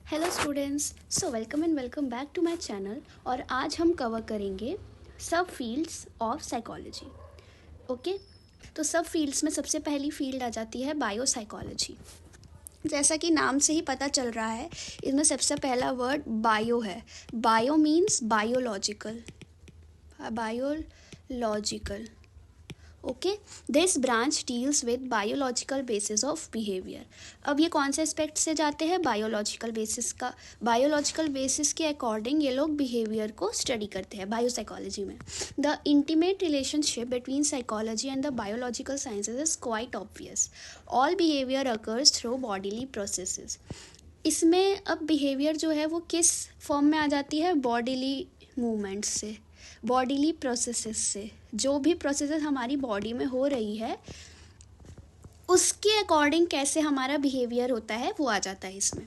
Hello students, so welcome and welcome back to my channel. और आज हम cover करेंगे सब फील्ड्स ऑफ साइकोलॉजी। ओके, तो सब फील्ड्स में सबसे पहली फील्ड आ जाती है बायो साइकोलॉजी। जैसा कि नाम से ही पता चल रहा है, इसमें सबसे पहला वर्ड बायो है। Bio means biological. Biological okay, this branch deals with biological basis of behaviour. अब ये कौन से एस्पेक्ट से जाते हैं? बायोलॉजिकल बेसिस का। बायोलॉजिकल बेसिस के अकॉर्डिंग ये लोग बिहेवियर को स्टडी करते हैं बायोसाइकोलॉजी में। The intimate relationship between psychology and the biological sciences is quite obvious. All behaviour occurs through bodily processes. इसमें अब बिहेवियर जो है वो किस फॉर्म में आ जाती है? बॉडीली मूवमेंट्स से, बॉडीली प्रोसेसेस से। जो भी प्रोसेसेस हमारी बॉडी में हो रही है उसके अकॉर्डिंग कैसे हमारा बिहेवियर होता है वो आ जाता है इसमें।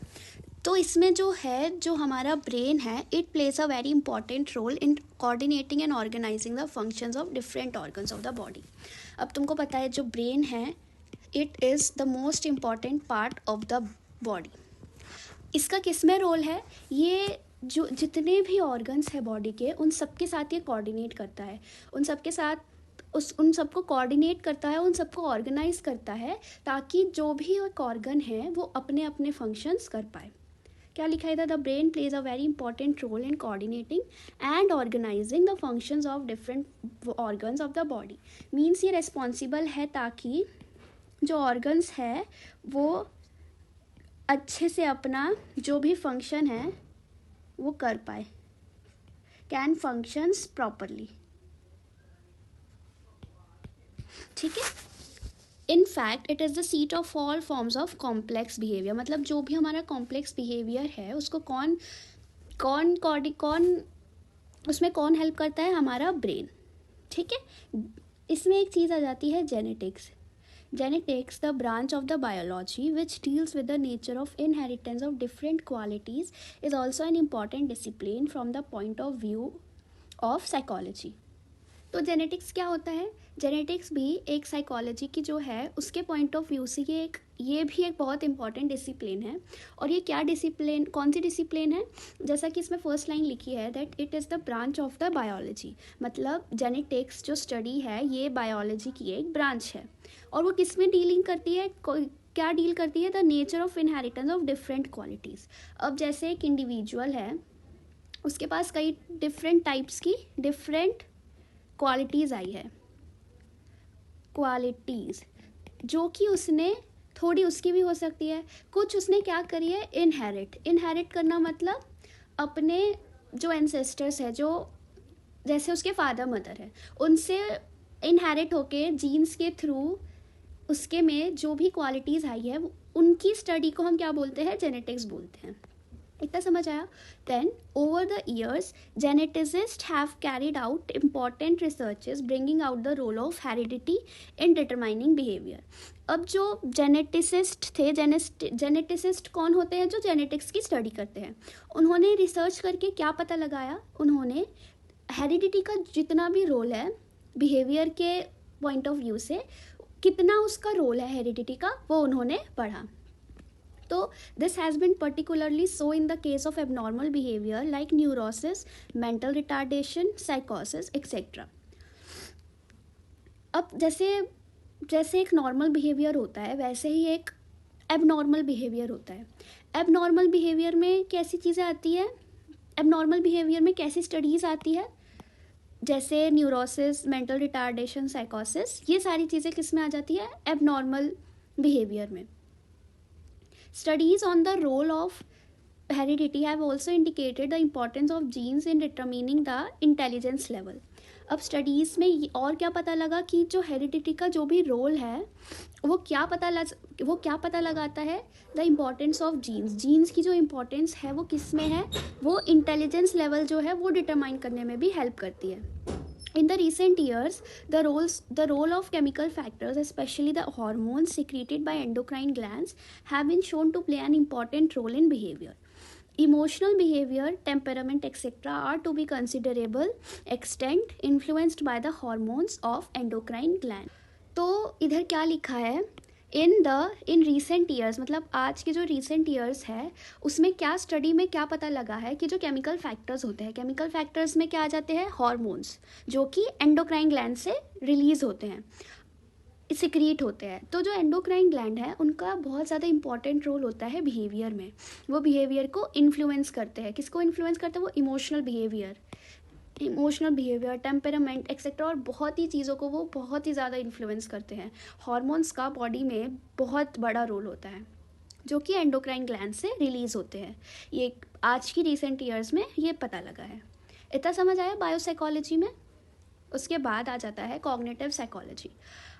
तो इसमें जो है, जो हमारा ब्रेन है, it plays a very important role in coordinating and organising the functions of different organs of the body. अब तुमको पता है जो ब्रेन है, it is the most important part of the body. इसका किस में रोल है? ये जो जितने भी ऑर्गन्स है बॉडी के, उन सब के साथ ये कोऑर्डिनेट करता है, उन सब के साथ उन सबको कोऑर्डिनेट करता है, उन सबको ऑर्गेनाइज करता है, ताकि जो भी एक ऑर्गन है वो अपने अपने फंक्शंस कर पाए। क्या लिखा है था? The brain plays a very important role in coordinating and organising the functions of different organs of the body. Means ये रिस्पॉन्सिबल है ताकि जो ऑर्गन्स है वो अच्छे से अपना जो भी फंक्शन है वो कर पाए, कैन फंक्शंस प्रॉपरली। ठीक है। In fact it is the seat of all forms of complex behaviour. मतलब जो भी हमारा कॉम्प्लेक्स बिहेवियर है उसको कौन कौन कौन उसमें कौन हेल्प करता है? हमारा ब्रेन। ठीक है। इसमें एक चीज़ आ जाती है genetics. Genetics, the branch of the biology which deals with the nature of inheritance of different qualities, is also an important discipline from the point of view of psychology. तो जेनेटिक्स क्या होता है? जेनेटिक्स भी एक psychology की जो है उसके पॉइंट ऑफ व्यू से ये भी एक बहुत इंपॉर्टेंट डिसिप्लिन है। और ये क्या डिसिप्लिन, कौन सी डिसिप्लिन है? जैसा कि इसमें फर्स्ट लाइन लिखी है that it is the branch of the biology. मतलब जेनेटिक्स जो स्टडी है ये बायोलॉजी की एक ब्रांच है। और वो किस में डीलिंग करती है? क्या डील करती है? The nature of inheritance of different qualities. अब जैसे एक इंडिविजुअल है, उसके पास कई डिफरेंट टाइप्स की डिफरेंट क्वालिटीज़ आई है, क्वालिटीज़ जो कि उसने थोड़ी उसकी भी हो सकती है, कुछ उसने क्या करी है? इनहेरिट करना मतलब अपने जो एंसेस्टर्स है, जो जैसे उसके फादर मदर है, उनसे इनहेरिट होके जीन्स के थ्रू उसके में जो भी क्वालिटीज़ आई है उनकी स्टडी को हम क्या बोलते हैं? जेनेटिक्स बोलते हैं। इतना समझ आया? Then over the years geneticist have carried out important researches bringing out the role of heredity in determining behaviour. अब जो जेनेटिसिस्ट थे, जेनेटिसिस्ट कौन होते हैं? जो जेनेटिक्स की स्टडी करते हैं। उन्होंने रिसर्च करके क्या पता लगाया? उन्होंने हेरिडिटी का जितना भी रोल है बिहेवियर के पॉइंट ऑफ व्यू से, कितना उसका रोल है हेरिडिटी का, वो उन्होंने पढ़ा। तो this has been particularly so in the case of abnormal behaviour like neurosis, mental retardation, साइकोसिस एक्सेट्रा। अब जैसे एक नॉर्मल बिहेवियर होता है वैसे ही एक एबनॉर्मल बिहेवियर होता है। एबनॉर्मल बिहेवियर में कैसी चीज़ें आती है? एबनॉर्मल बिहेवियर में कैसी स्टडीज़ आती है? जैसे न्यूरोसिस, मेंटल रिटार्डेशन, साइकोसिस, ये सारी चीज़ें किस में आ जाती है? एबनॉर्मल बिहेवियर में। Studies on the role of heredity have also indicated the importance of genes in determining the intelligence level. अब स्टडीज़ में और क्या पता लगा कि जो हेरिडिटी का जो भी रोल है वो क्या पता लगाता है? द इम्पॉर्टेंस ऑफ जीन्स की जो इम्पोर्टेंस है वो किस में है? वो इंटेलिजेंस लेवल जो है वो डिटरमाइन करने में भी हेल्प करती है। In the recent years, the role of chemical factors, especially the hormones secreted by endocrine glands, have been shown to play an important role in behavior. Emotional behavior, temperament, etc. are to be considerable extent influenced by the hormones of endocrine gland. तो इधर क्या लिखा है in recent years, मतलब आज के जो recent years है उसमें क्या स्टडी में क्या पता लगा है कि जो केमिकल फैक्टर्स होते हैं, केमिकल फैक्टर्स में क्या आ जाते हैं, हार्मोन्स, जो कि एंडोक्राइन ग्लैंड से रिलीज होते हैं, सिक्रीट होते हैं। तो जो एंडोक्राइन ग्लैंड है उनका बहुत ज़्यादा इंपॉर्टेंट रोल होता है बिहेवियर में। वो बिहेवियर को इन्फ्लुएंस करते हैं। किसको इन्फ्लुएंस करते हैं? वो इमोशनल बिहेवियर, टेम्परामेंट एक्सेट्रा, और बहुत ही चीज़ों को वो बहुत ही ज़्यादा इन्फ्लुएंस करते हैं। हॉर्मोन्स का बॉडी में बहुत बड़ा रोल होता है जो कि एंडोक्राइन ग्लैंड से रिलीज होते हैं। ये आज की रिसेंट ईयर्स में ये पता लगा है। इतना समझ आया बायोसाइकोलॉजी में। उसके बाद आ जाता है कॉग्निटिव साइकोलॉजी।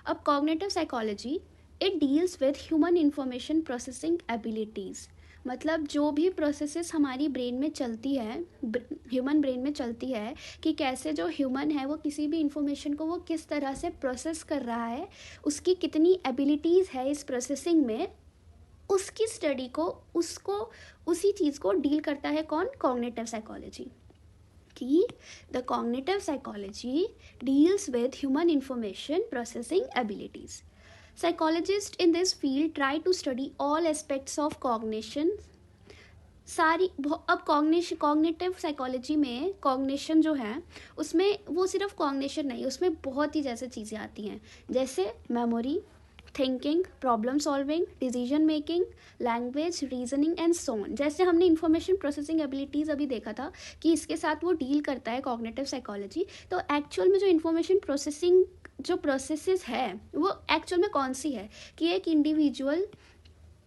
अब cognitive psychology it deals with human information processing abilities, मतलब जो भी प्रोसेसेस हमारी ब्रेन में चलती है, ह्यूमन ब्रेन में चलती है, कि कैसे जो ह्यूमन है वो किसी भी इंफॉर्मेशन को वो किस तरह से प्रोसेस कर रहा है, उसकी कितनी एबिलिटीज़ है इस प्रोसेसिंग में, उसकी स्टडी को, उसको उसी चीज़ को डील करता है कौन? Cognitive psychology. कि the cognitive psychology deals with human information processing abilities. Psychologists in this field try to study all aspects of cognition। अब कॉग्निटिव साइकोलॉजी में कॉग्निशन जो है उसमें वो सिर्फ कॉग्निशन नहीं, उसमें बहुत ही जैसे चीज़ें आती हैं, जैसे memory, thinking, problem solving, decision making, language, reasoning and so on. जैसे हमने इंफॉर्मेशन प्रोसेसिंग एबिलिटीज़ अभी देखा था कि इसके साथ वो डील करता है कॉग्निटिव साइकोलॉजी। तो एक्चुअल में जो इंफॉर्मेशन प्रोसेसिंग जो प्रोसेसेस है वो एक्चुअल में कौन सी है, कि एक इंडिविजुअल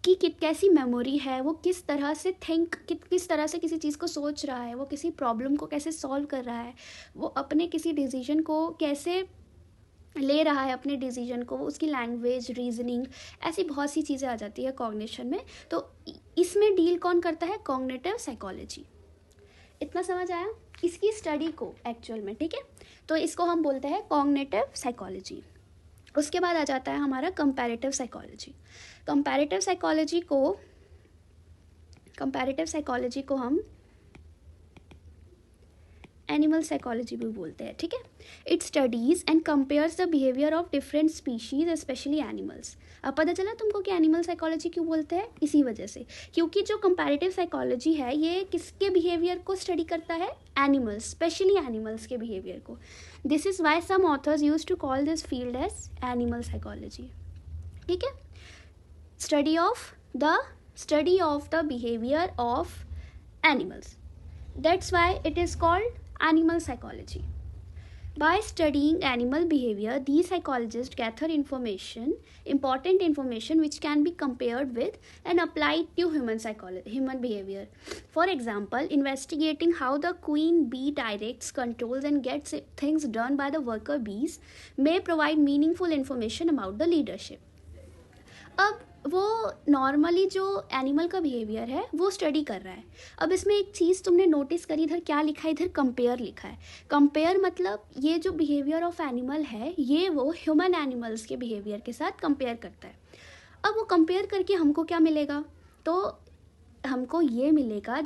की कैसी मेमोरी है, वो किस तरह से किस तरह से किसी चीज़ को सोच रहा है, वो किसी प्रॉब्लम को कैसे सॉल्व कर रहा है, वो अपने किसी डिसीजन को कैसे ले रहा है, अपने डिसीजन को, उसकी लैंग्वेज, रीजनिंग, ऐसी बहुत सी चीज़ें आ जाती है कॉग्निशन में। तो इसमें डील कौन करता है? Cognitive psychology. इतना समझ आया इसकी स्टडी को एक्चुअल में, ठीक है। तो इसको हम बोलते हैं कॉग्निटिव साइकोलॉजी। उसके बाद आ जाता है हमारा कंपैरेटिव साइकोलॉजी। कंपैरेटिव साइकोलॉजी को हम एनिमल साइकोलॉजी भी बोलते हैं, ठीक है। It studies and compares the behaviour of different species specially animals. अब पता चला तुमको कि एनिमल साइकोलॉजी क्यों बोलते हैं? इसी वजह से, क्योंकि जो कंपैरेटिव साइकोलॉजी है ये किसके बिहेवियर को स्टडी करता है? एनिमल्स, स्पेशली एनिमल्स के बिहेवियर को। This is why some authors use to call this field as animal psychology, ठीक है। Study of the behaviour of animals, that's why it is called animal psychology. By studying animal behavior, these psychologists gather important information which can be compared with and applied to human behavior. For example, investigating how the queen bee directs, controls and gets things done by the worker bees may provide meaningful information about the leadership. अब वो normally जो animal का behaviour है वो study कर रहा है। अब इसमें एक चीज़ तुमने नोटिस करी, इधर क्या लिखा है? इधर कंपेयर लिखा है। कंपेयर मतलब ये जो बिहेवियर ऑफ एनिमल है ये वो ह्यूमन एनिमल्स के बिहेवियर के साथ कंपेयर करता है। अब वो कंपेयर करके हमको क्या मिलेगा? तो हमको ये मिलेगा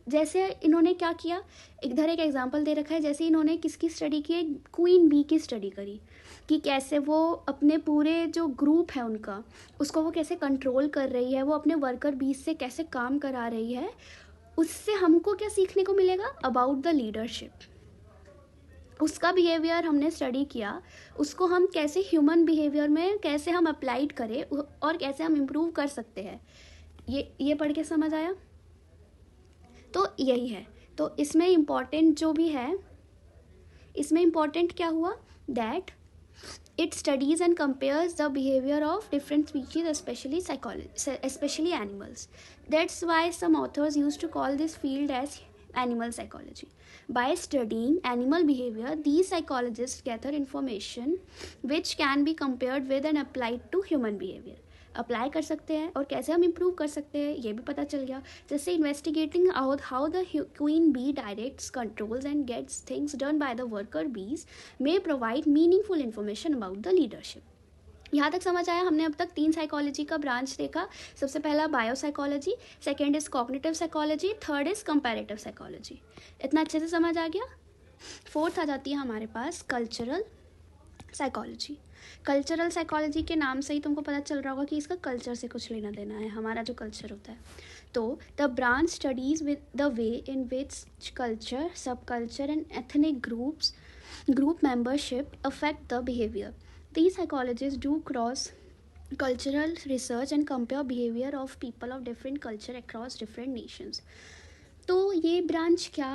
जैसे इन्होंने क्या किया, इधर एक एग्जांपल दे रखा है, जैसे इन्होंने किसकी स्टडी की? क्वीन बी की स्टडी करी कि कैसे वो अपने पूरे जो ग्रुप है उनका, उसको वो कैसे कंट्रोल कर रही है, वो अपने वर्कर बीज से कैसे काम करा रही है। उससे हमको क्या सीखने को मिलेगा? About the leadership. उसका बिहेवियर हमने स्टडी किया, उसको हम कैसे ह्यूमन बिहेवियर में कैसे हम अप्लाइड करें और कैसे हम इम्प्रूव कर सकते हैं, ये पढ़ के समझ आया? तो यही है। तो इसमें इम्पॉर्टेंट जो भी है, इसमें इम्पॉर्टेंट क्या हुआ? That it studies and compares the behavior of different species, especially animals. That's why some authors used to call this field as animal psychology. By studying animal behavior, these psychologists gather information which can be compared with and applied to human behavior. Apply कर सकते हैं और कैसे हम improve कर सकते हैं ये भी पता चल गया। जैसे investigating how the queen bee directs, controls and gets things done by the worker bees may provide meaningful information about the leadership. यहाँ तक समझ आया? हमने अब तक 3 साइकोलॉजी का ब्रांच देखा। सबसे पहला biopsychology, second is cognitive psychology, third is comparative psychology. इतना अच्छे से समझ आ गया? फोर्थ आ जाती है हमारे पास कल्चरल साइकोलॉजी। कल्चरल साइकोलॉजी के नाम से ही तुमको पता चल रहा होगा कि इसका कल्चर से कुछ लेना देना है, हमारा जो कल्चर होता है. तो the branch studies with the way in which culture, sub culture and ethnic group membership affect the behavior. These psychologists do cross cultural research and compare behavior of people of different culture across different nations. तो ये branch क्या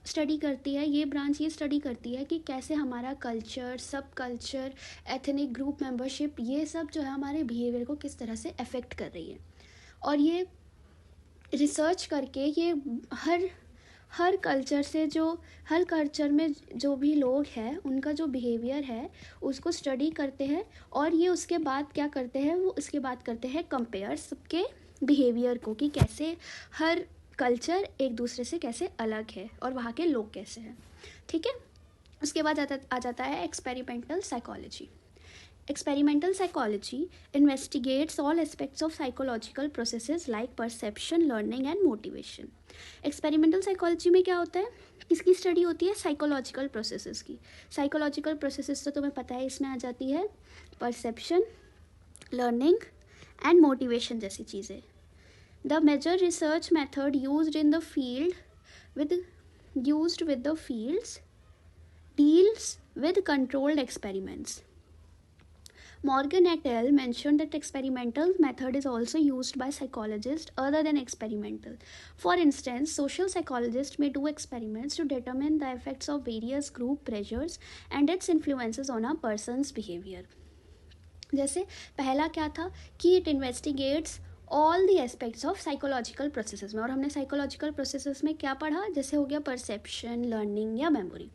study करती है? ये branch ये study करती है कि कैसे हमारा culture, sub culture, ethnic group membership, ये सब जो है हमारे बिहेवियर को किस तरह से अफेक्ट कर रही है. और ये रिसर्च करके ये हर कल्चर से हर कल्चर में जो भी लोग हैं उनका जो बिहेवियर है उसको स्टडी करते हैं. और ये उसके बाद क्या करते हैं, वो उसके बाद करते हैं कंपेयर सबके बिहेवियर को कि कैसे हर कल्चर एक दूसरे से कैसे अलग है और वहाँ के लोग कैसे हैं. ठीक है. उसके बाद आ जाता है experimental psychology. Experimental psychology investigates all aspects of psychological processes like perception, learning and motivation. Experimental psychology में क्या होता है, किसकी स्टडी होती है? साइकोलॉजिकल प्रोसेसेस की. साइकोलॉजिकल प्रोसेसेस तो तुम्हें पता है, इसमें आ जाती है परसेप्शन, लर्निंग एंड मोटिवेशन जैसी चीज़ें. The major research method used with the fields deals with controlled experiments. Morgan et al. Mentioned that experimental method is also used by psychologists other than experimental. For instance, social psychologists may do experiments to determine the effects of various group pressures and its influences on a person's behavior. जैसे पहला क्या था कि it investigates all the aspects of psychological processes में, और हमने psychological processes में क्या पढ़ा? जैसे हो गया perception, learning या memory.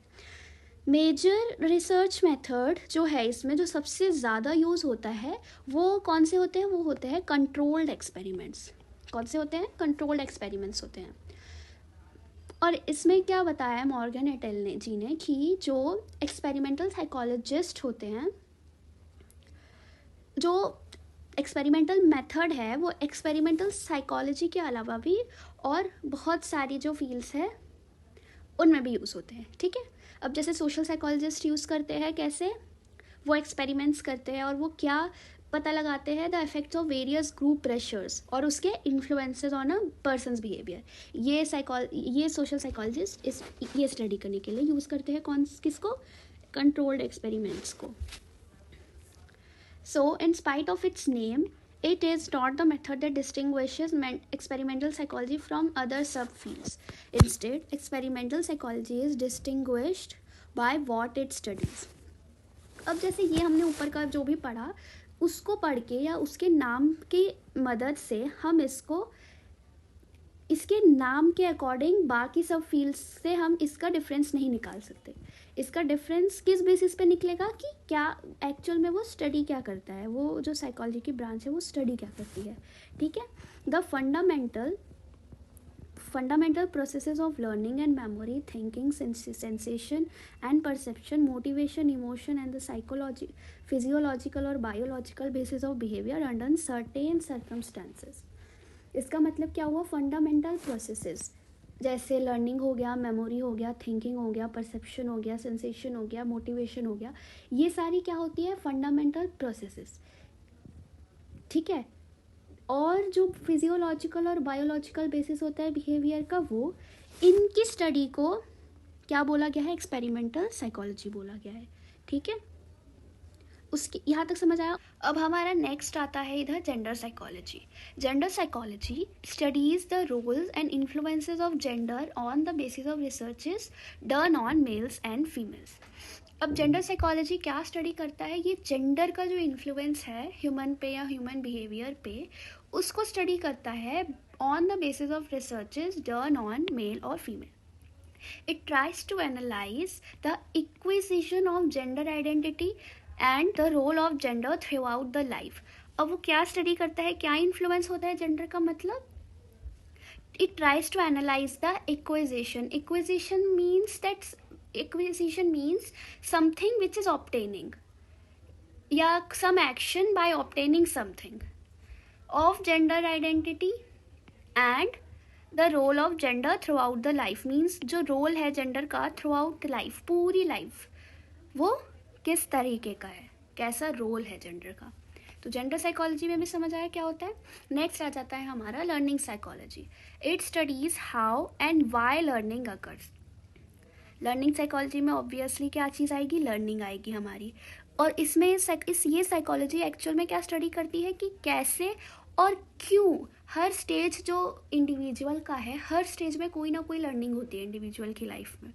मेजर रिसर्च मेथड जो है इसमें जो सबसे ज़्यादा यूज़ होता है वो कौन से होते हैं? वो होते हैं कंट्रोल्ड एक्सपेरिमेंट्स. कौन से होते हैं? कंट्रोल्ड एक्सपेरिमेंट्स होते हैं. और इसमें क्या बताया है मॉर्गन एट एल ने जी ने कि जो एक्सपेरिमेंटल साइकोलॉजिस्ट होते हैं, जो एक्सपेरिमेंटल मेथड है वो एक्सपेरिमेंटल साइकोलॉजी के अलावा भी और बहुत सारी जो फील्ड्स है उनमें भी यूज़ होते हैं. ठीक है. अब जैसे सोशल साइकोलॉजिस्ट यूज़ करते हैं, कैसे? वो एक्सपेरिमेंट्स करते हैं और वो क्या पता लगाते हैं? The effects of various group pressures और उसके influences on a person's behaviour. ये सोशल साइकोलॉजिस्ट ये स्टडी करने के लिए यूज़ करते हैं किसको? कंट्रोल्ड एक्सपेरिमेंट्स को. So in spite of its name, it is not the method that distinguishes experimental psychology from other subfields. Instead, experimental psychology is distinguished by what it studies. अब जैसे ये हमने ऊपर का जो भी पढ़ा उसको पढ़ के या उसके नाम की मदद से हम इसके नाम के अकॉर्डिंग बाकी सब फील्ड्स से हम इसका डिफरेंस नहीं निकाल सकते. इसका डिफरेंस किस बेसिस पे निकलेगा कि क्या एक्चुअल में वो स्टडी क्या करता है, वो जो साइकोलॉजी की ब्रांच है वो स्टडी क्या करती है. ठीक है. The fundamental processes of learning and memory, thinking, sensation and perception, motivation, emotion and the physiological और biological basis of behaviour under certain circumstances. इसका मतलब क्या हुआ? फंडामेंटल प्रोसेसेस जैसे लर्निंग हो गया, मेमोरी हो गया, थिंकिंग हो गया, परसेप्शन हो गया, सेंसेशन हो गया, मोटिवेशन हो गया, ये सारी क्या होती है? Fundamental processes. ठीक है. और जो फिजियोलॉजिकल और बायोलॉजिकल बेसिस होता है बिहेवियर का, वो इनकी स्टडी को क्या बोला गया है? एक्सपेरिमेंटल साइकोलॉजी बोला गया है. ठीक है. उसकी यहाँ तक समझ आया. अब हमारा नेक्स्ट आता है इधर gender psychology. Gender psychology studies the roles and influences of gender on the basis of researches done on males and females. अब जेंडर साइकोलॉजी क्या स्टडी करता है? ये जेंडर का जो इन्फ्लुएंस है ह्यूमन पे या ह्यूमन बिहेवियर पे, उसको स्टडी करता है on the basis of researches done on male और female. It tries to analyze the acquisition of gender identity and the role of gender throughout the life. अब वो क्या स्टडी करता है? क्या इन्फ्लुएंस होता है जेंडर का? मतलब it tries to analyze the acquisition. Acquisition means something which is obtaining, या some action by obtaining something of gender identity and the role of gender throughout the life. Means जो role है gender का throughout life, पूरी life, वो किस तरीके का है, कैसा रोल है जेंडर का। तो जेंडर साइकोलॉजी में भी समझ आया क्या होता है। नेक्स्ट आ जाता है हमारा learning psychology. It studies how and why learning occurs. Learning psychology में ऑब्वियसली क्या चीज़ आएगी, लर्निंग आएगी हमारी। और इसमें ये साइकोलॉजी एक्चुअल में क्या स्टडी करती है कि कैसे और क्यों हर स्टेज जो इंडिविजुअल का है, हर स्टेज में कोई ना कोई लर्निंग होती है इंडिविजुअल की लाइफ में,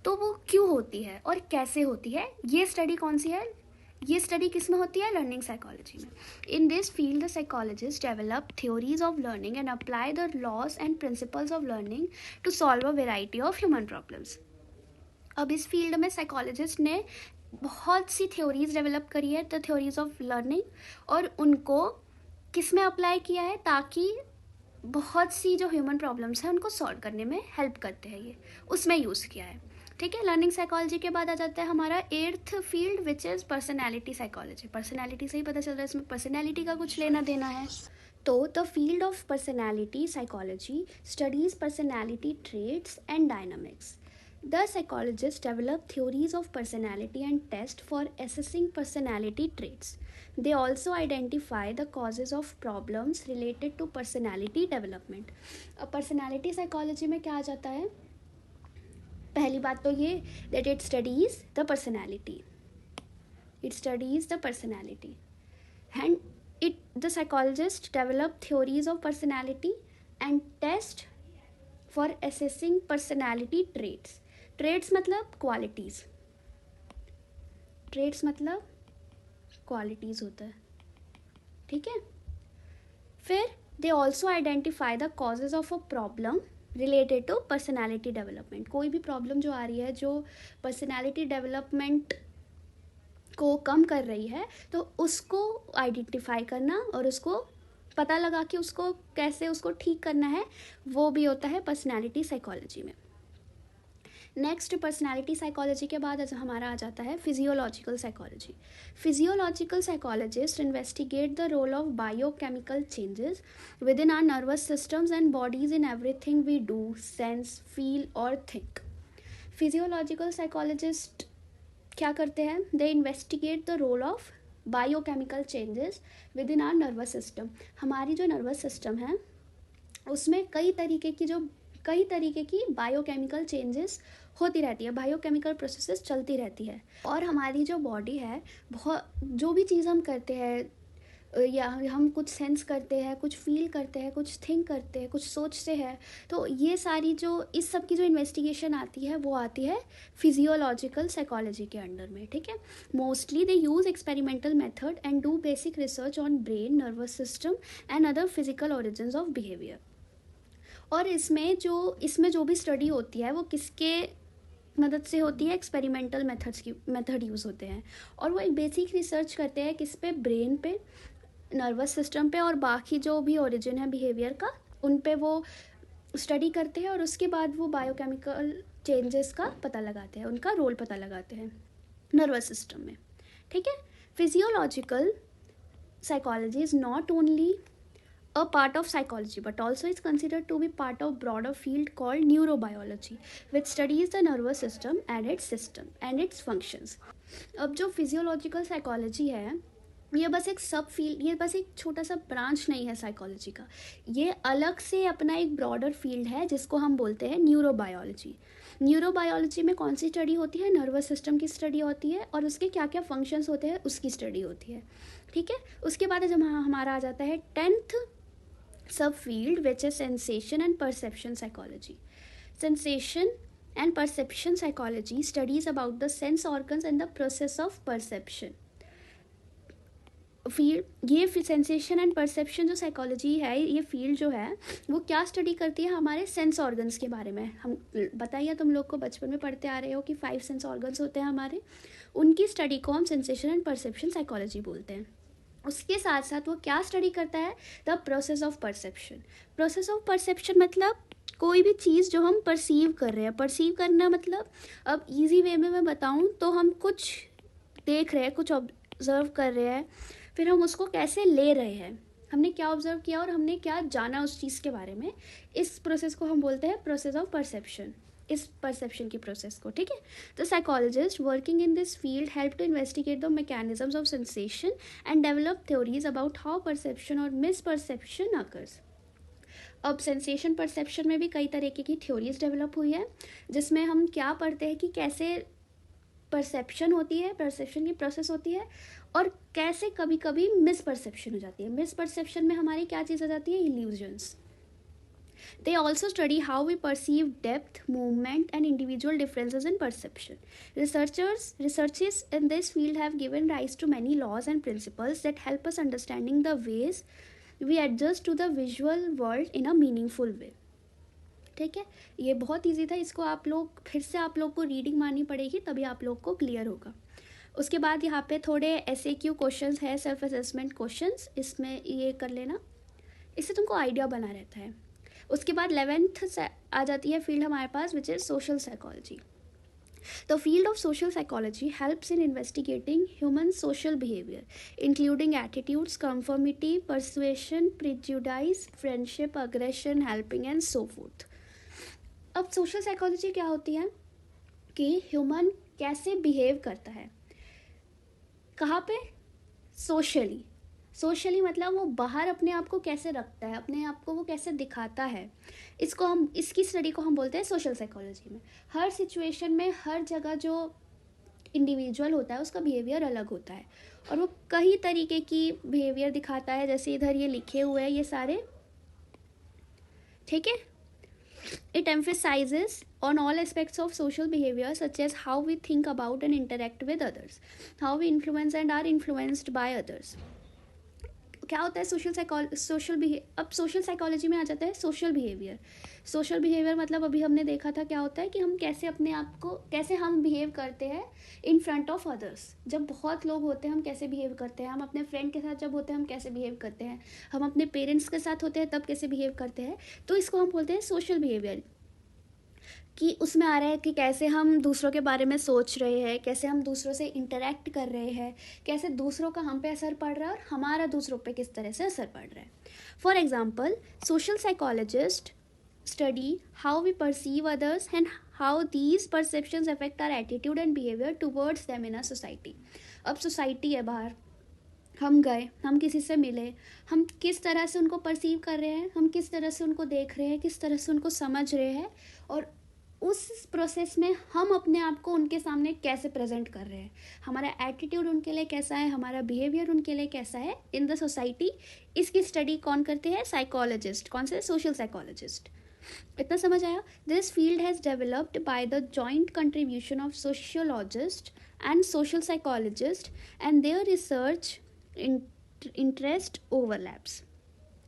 तो वो क्यों होती है और कैसे होती है। ये स्टडी कौन सी है, ये स्टडी किस में होती है, लर्निंग साइकोलॉजी में। In this field the psychologist develop theories of learning and apply the laws and principles of learning to solve a variety of human problems. अब इस फील्ड में साइकोलॉजिस्ट ने बहुत सी थ्योरीज डेवलप करी है, द थ्योरीज ऑफ लर्निंग, और उनको किस में अप्लाई किया है, ताकि बहुत सी जो ह्यूमन प्रॉब्लम्स हैं उनको सॉल्व करने में हेल्प करते हैं, ये उसमें यूज़ किया है। ठीक है, लर्निंग साइकोलॉजी के बाद आ जाता है हमारा 8th field which is personality psychology. Personality से ही पता चल रहा है इसमें पर्सनैलिटी का कुछ लेना देना है। तो the field of personality psychology studies personality traits and dynamics. The psychologists develop theories of personality and test for assessing personality traits. They also identify the causes of problems related to personality development. अब personality psychology में क्या आ जाता है, पहली बात तो ये that it studies the personality. It studies the personality. And the psychologists develop theories of personality and test for assessing personality traits. Traits मतलब क्वालिटीज़, ट्रेड्स मतलब क्वालिटीज़ होता है। ठीक है, फिर they also identify the causes of a problem related to personality development. कोई भी problem जो आ रही है जो पर्सनैलिटी डेवलपमेंट को कम कर रही है, तो उसको आइडेंटिफाई करना और उसको पता लगा कि उसको कैसे उसको ठीक करना है, वो भी होता है पर्सनैलिटी साइकोलॉजी में। नेक्स्ट पर्सनैलिटी साइकोलॉजी के बाद हमारा आ जाता है physiological psychology. Physiological psychologist investigate the role of biochemical changes within our nervous systems and bodies in everything we do, sense, feel और थिंक। फिजियोलॉजिकल साइकोलॉजिस्ट क्या करते हैं, they investigate the role of biochemical changes within our nervous system. हमारी जो nervous system है उसमें कई तरीके की बायोकेमिकल चेंजेस होती रहती है, बायोकेमिकल प्रोसेसेस चलती रहती है। और हमारी जो बॉडी है, बहुत जो भी चीज़ हम करते हैं या हम कुछ सेंस करते हैं, कुछ फील करते हैं, कुछ थिंक करते हैं, कुछ सोचते हैं, तो ये सारी जो इस सब की जो इन्वेस्टिगेशन आती है वो आती है फिजियोलॉजिकल साइकोलॉजी के अंडर में। ठीक है, mostly they use experimental method and do basic research on brain, nervous system and other physical origins of behaviour. और इसमें जो भी स्टडी होती है वो किसके मदद से होती है, एक्सपेरिमेंटल मेथड यूज़ होते हैं, और वो एक बेसिक रिसर्च करते हैं किस पे, ब्रेन पे, नर्वस सिस्टम पे और बाकी जो भी ओरिजिन है बिहेवियर का उन पे वो स्टडी करते हैं, और उसके बाद वो बायोकेमिकल चेंजेस का पता लगाते हैं, उनका रोल पता लगाते हैं नर्वस सिस्टम में। ठीक है, physiological psychology is not only a part of psychology but also is considered to be part of broader field called neurobiology which studies the nervous system and its functions. अब जो physiological psychology है ये बस एक सब field, ये बस एक छोटा सा ब्रांच नहीं है साइकोलॉजी का, ये अलग से अपना एक ब्रॉडर फील्ड है जिसको हम बोलते हैं न्यूरोबायोलॉजी। न्यूरोबायोलॉजी में कौन सी स्टडी होती है, नर्वस सिस्टम की स्टडी होती है और उसके क्या क्या फंक्शंस होते हैं उसकी स्टडी होती है। ठीक है, उसके बाद जब हमारा आ जाता है 10th subfield which is sensation and perception psychology. Sensation and perception psychology studies about the sense organs and the process of perception. Field ये सेंसेशन एंड परसेप्शन जो साइकोलॉजी है, ये फील्ड जो है वो क्या स्टडी करती है, हमारे सेंस ऑर्गन्स के बारे में। हम बताइए, तुम लोग को बचपन में पढ़ते आ रहे हो कि 5 सेंस ऑर्गन्स होते हैं हमारे, उनकी स्टडी को हम सेंसेशन एंड परसेप्शन साइकोलॉजी बोलते हैं। उसके साथ साथ वो क्या स्टडी करता है, the process of perception. Process of perception मतलब कोई भी चीज़ जो हम परसीव कर रहे हैं, परसीव करना मतलब अब इजी वे में मैं बताऊं तो हम कुछ देख रहे हैं, कुछ ऑब्जर्व कर रहे हैं, फिर हम उसको कैसे ले रहे हैं, हमने क्या ऑब्जर्व किया और हमने क्या जाना उस चीज़ के बारे में, इस प्रोसेस को हम बोलते हैं प्रोसेस ऑफ परसेप्शन। इस परसेप्शन की प्रोसेस को, ठीक है। तो psychologist working in this field help to investigate the mechanisms of sensation and develop theories about how perception और मिस परसेप्शन अकर्स। अब सेंसेशन परसेप्शन में भी कई तरीके की थ्योरीज डेवलप हुई है, जिसमें हम क्या पढ़ते हैं कि कैसे परसेप्शन होती है, परसेप्शन की प्रोसेस होती है, और कैसे कभी कभी मिस परसेप्शन हो जाती है। मिस परसेप्शन में हमारी क्या चीज़ आ जाती है, illusions. They also study how we perceive depth, movement, and individual differences in perception. Researches in this field have given rise to many laws and principles that help us understanding the ways we adjust to the visual world in a meaningful way. ठीक है, ये बहुत easy था, इसको आप लोग फिर से आप लोग को रीडिंग मारनी पड़ेगी तभी आप लोग को क्लियर होगा। उसके बाद यहाँ पे थोड़े SAQ क्वेश्चंस है, सेल्फ असेसमेंट क्वेश्चंस, इसमें ये कर लेना, इससे तुमको आइडिया बना रहता है। उसके बाद 11th से आ जाती है फील्ड हमारे पास, which is social psychology. The field of social psychology helps in investigating human social behavior, including attitudes, conformity, persuasion, prejudice, friendship, aggression, helping, and so forth. अब सोशल साइकोलॉजी क्या होती है कि ह्यूमन कैसे बिहेव करता है, कहाँ पे, सोशली मतलब वो बाहर अपने आप को कैसे रखता है, अपने आप को वो कैसे दिखाता है, इसकी स्टडी को हम बोलते हैं सोशल साइकोलॉजी में। हर सिचुएशन में, हर जगह जो इंडिविजुअल होता है उसका बिहेवियर अलग होता है, और वो कई तरीके की बिहेवियर दिखाता है, जैसे इधर ये लिखे हुए हैं ये सारे, ठीक है। It emphasizes on all aspects of social behavior, such as how we think about and interact with others, how we influence and are influenced by others. क्या होता है अब सोशल साइकोलॉजी में आ जाता है सोशल बिहेवियर मतलब अभी हमने देखा था क्या होता है कि हम कैसे अपने आप को, कैसे हम बिहेव करते हैं इन फ्रंट ऑफ अदर्स। जब बहुत लोग होते हैं हम कैसे बिहेव करते हैं, हम अपने फ्रेंड के साथ जब होते हैं हम कैसे बिहेव करते हैं, हम अपने पेरेंट्स के साथ होते हैं तब कैसे बिहेव करते हैं, तो इसको हम बोलते हैं सोशल बिहेवियर। कि उसमें आ रहा है कि कैसे हम दूसरों के बारे में सोच रहे हैं, कैसे हम दूसरों से इंटरेक्ट कर रहे हैं, कैसे दूसरों का हम पे असर पड़ रहा है और हमारा दूसरों पे किस तरह से असर पड़ रहा है। For example, social psychologist study how we perceive others and how these perceptions affect our attitude and behaviour towards them in a society. अब सोसाइटी है बाहर, हम गए, हम किसी से मिले, हम किस तरह से उनको परसीव कर रहे हैं, हम किस तरह से उनको देख रहे हैं, किस तरह से उनको समझ रहे हैं, और उस प्रोसेस में हम अपने आप को उनके सामने कैसे प्रेजेंट कर रहे हैं, हमारा एटीट्यूड उनके लिए कैसा है, हमारा बिहेवियर उनके लिए कैसा है इन द सोसाइटी। इसकी स्टडी कौन करते हैं, साइकोलॉजिस्ट। कौन से, सोशल साइकोलॉजिस्ट। इतना समझ आया। This field has developed by the joint contribution of sociologist and social psychologist and their research interest overlaps.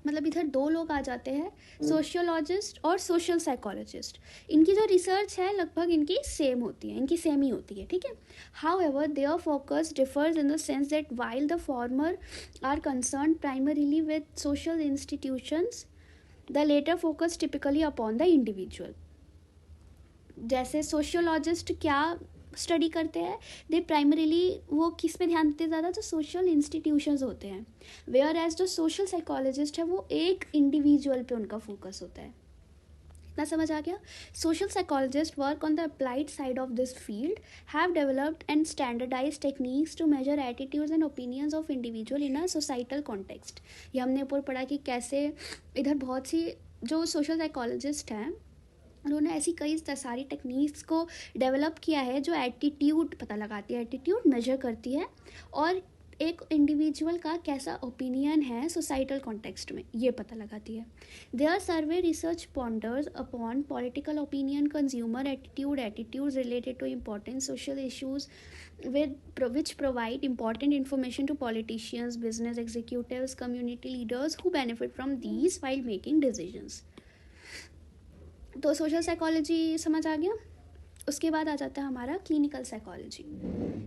मतलब इधर दो लोग आ जाते हैं, सोशियोलॉजिस्ट और सोशल साइकोलॉजिस्ट। इनकी जो रिसर्च है लगभग इनकी सेम होती है, इनकी सेम ही होती है, ठीक है। However their focus differs in the sense that while the former are concern primarily with social institutions, the latter focus typically upon the individual. जैसे सोशियोलॉजिस्ट क्या स्टडी करते हैं, दे प्राइमरीली वो किस पे ध्यान देते हैं ज़्यादा, तो सोशल इंस्टीट्यूशंस होते हैं। वेयर एज जो सोशल साइकोलॉजिस्ट है वो एक इंडिविजुअल पे उनका फोकस होता है। इतना समझ आ गया। Social psychologist work on the applied side of this field, have developed and standardise techniques to measure attitudes and opinions of individual in a societal context. ये हमने ऊपर पढ़ा कि कैसे इधर बहुत सी जो सोशल साइकोलॉजिस्ट हैं उन्होंने ऐसी कई सारी टेक्निक्स को डेवलप किया है जो एटीट्यूड पता लगाती है, एटीट्यूड मेजर करती है, और एक इंडिविजुअल का कैसा ओपिनियन है सोसाइटल कॉन्टेक्स्ट में ये पता लगाती है। Their survey research ponders upon political opinion, consumer attitudes related to important social issues which provide important information to politicians, business executives, community leaders who benefit from these while making decisions. तो social psychology समझ आ गया। उसके बाद आ जाता है हमारा clinical psychology.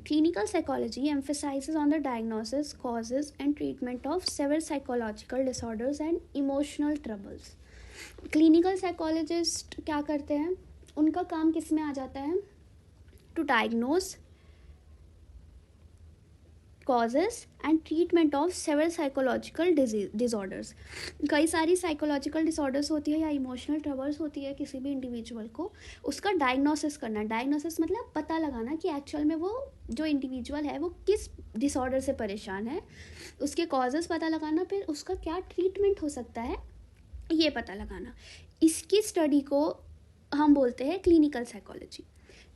Clinical psychology emphasises on the diagnosis, causes and treatment of several psychological disorders and emotional troubles. Clinical psychologist क्या करते हैं, उनका काम किस में आ जाता है, to diagnose causes and treatment of several psychological disorders. कई सारी साइकोलॉजिकल डिसऑर्डर्स होती है या इमोशनल ट्रबल्स होती है किसी भी इंडिविजुअल को, उसका डायग्नोसिस करना. डायग्नोसिस मतलब पता लगाना कि एक्चुअल में वो जो इंडिविजुअल है वो किस डिसऑर्डर से परेशान है, उसके कॉजेस पता लगाना, फिर उसका क्या ट्रीटमेंट हो सकता है ये पता लगाना. इसकी स्टडी को हम बोलते हैं clinical psychology.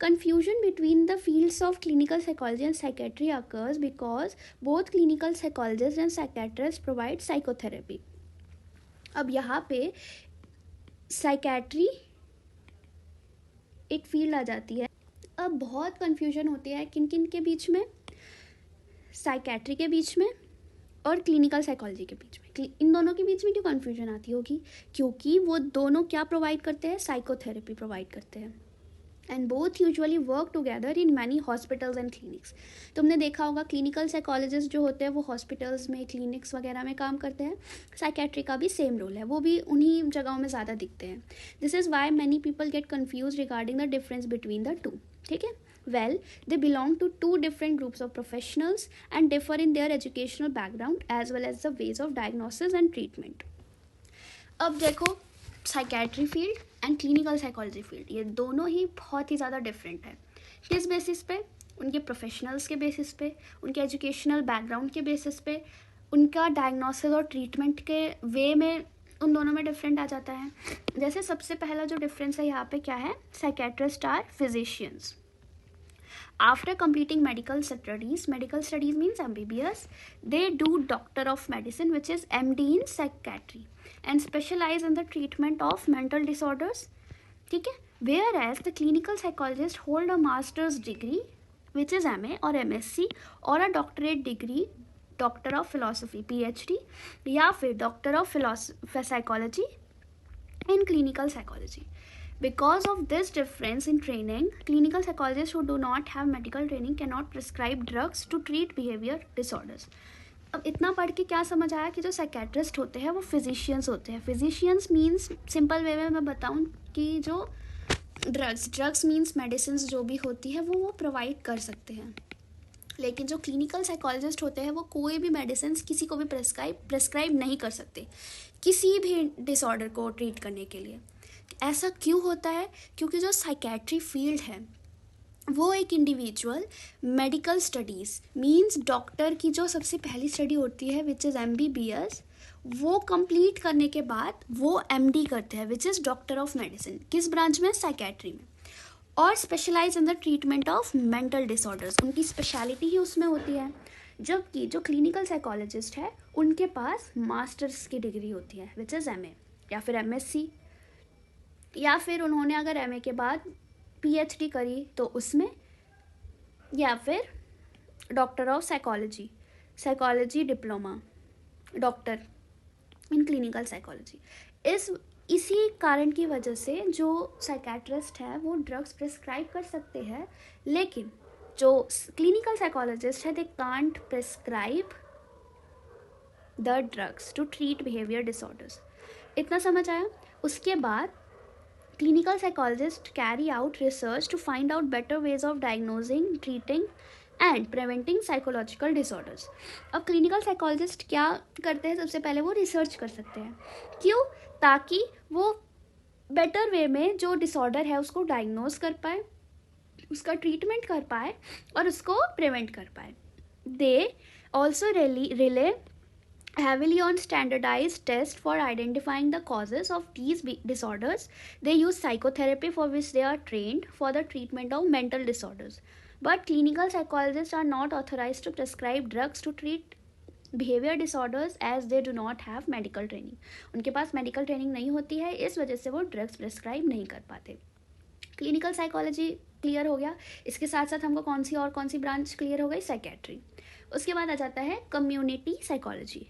Confusion between the fields of clinical psychology and psychiatry occurs because both clinical psychologists and psychiatrists provide psychotherapy. अब यहाँ पे साइकेट्री एक फील्ड आ जाती है. अब बहुत कन्फ्यूजन होती है किन किन के बीच में, साइकेट्री के बीच में और क्लिनिकल साइकोलॉजी के बीच में. इन दोनों के बीच में क्यों कन्फ्यूजन आती होगी, क्योंकि वो दोनों क्या प्रोवाइड करते हैं, साइकोथेरेपी प्रोवाइड करते हैं. And both usually work together in many hospitals and clinics. तुमने देखा होगा क्लिनिकल साइकोलॉजिस्ट जो होते हैं वो हॉस्पिटल्स में, क्लिनिक्स वगैरह में काम करते हैं. साइकेट्री का भी सेम रोल है, वो भी उन्हीं जगहों में ज़्यादा दिखते हैं. This is why many people get confuse regarding the difference between the two. ठीक है. Well, they belong to two different groups of professionals and differ in their educational background as well as the ways of diagnosis and treatment. अब देखो, psychiatry field and clinical psychology field, ये दोनों ही बहुत ही ज़्यादा different है. किस basis पे? उनके प्रोफेशनल्स के बेसिस पे, उनके एजुकेशनल बैकग्राउंड के बेसिस पे, उनका डायग्नोसिस और ट्रीटमेंट के वे में उन दोनों में डिफरेंट आ जाता है. जैसे सबसे पहला जो डिफरेंस है यहाँ पे क्या है, psychiatrist are physicians. After completing medical studies means MBBS, they do Doctor of Medicine, which is MD in psychiatry, and specialize in the treatment of mental disorders. ठीक है. Whereas the clinical psychologist hold a master's degree, which is MA or MSc, or a doctorate degree, Doctor of Philosophy PhD, या फिर Doctor of Psychology in clinical psychology. Because of this difference in training, clinical psychologists who do not have medical training cannot prescribe drugs to treat behavior disorders. अब इतना पढ़ के क्या समझ आया कि जो साइकेट्रिस्ट होते हैं वो फिजिशियंस होते हैं. फिजिशियंस मीन्स, सिंपल वे में मैं बताऊं कि जो ड्रग्स मीन्स मेडिसिन जो भी होती है वो प्रोवाइड कर सकते हैं. लेकिन जो क्लिनिकल साइकोलॉजिस्ट होते हैं वो कोई भी मेडिसिन किसी को भी प्रेस्क्राइब नहीं कर सकते किसी भी डिसऑर्डर को ट्रीट करने के लिए. ऐसा क्यों होता है? क्योंकि जो साइकेट्री फील्ड है वो एक individual medical studies means doctor की जो सबसे पहली स्टडी होती है विच इज़ MBBS, वो कंप्लीट करने के बाद वो MD करते हैं which is doctor of medicine. किस ब्रांच में? साइकेट्री में. और specialise in the treatment of mental disorders, उनकी स्पेशलिटी ही उसमें होती है. जबकि जो क्लिनिकल साइकोलॉजिस्ट है उनके पास मास्टर्स की डिग्री होती है विच इज़ MA या फिर MSc, या फिर उन्होंने अगर MA के बाद PhD करी तो उसमें, या फिर doctor of psychology diploma, doctor in clinical psychology. इसी कारण की वजह से जो साइकेट्रिस्ट है वो ड्रग्स प्रिस्क्राइब कर सकते हैं, लेकिन जो क्लिनिकल साइकोलॉजिस्ट है they can't prescribe the drugs to treat behaviour disorders. इतना समझ आया? उसके बाद clinical psychologists carry out research to find out better ways of diagnosing, treating and preventing psychological disorders. अब clinical psychologist क्या करते हैं? सबसे पहले वो रिसर्च कर सकते हैं. क्यों? ताकि वो बेटर वे में जो डिसऑर्डर है उसको डायग्नोज कर पाए, उसका ट्रीटमेंट कर पाए और उसको प्रिवेंट कर पाए. They also rely heavily on standardized tests for identifying the causes of these disorders. They use psychotherapy, for which they are trained, for the treatment of mental disorders. But clinical psychologists are not authorized to prescribe drugs to treat behavior disorders as they do not have medical training. उनके पास medical training नहीं होती है, इस वजह से वो drugs prescribe नहीं कर पाते. क्लिनिकल साइकोलॉजी क्लियर हो गया. इसके साथ साथ हमको कौन सी ब्रांच क्लियर हो गई? साइकेट्री. उसके बाद आ जाता है community psychology.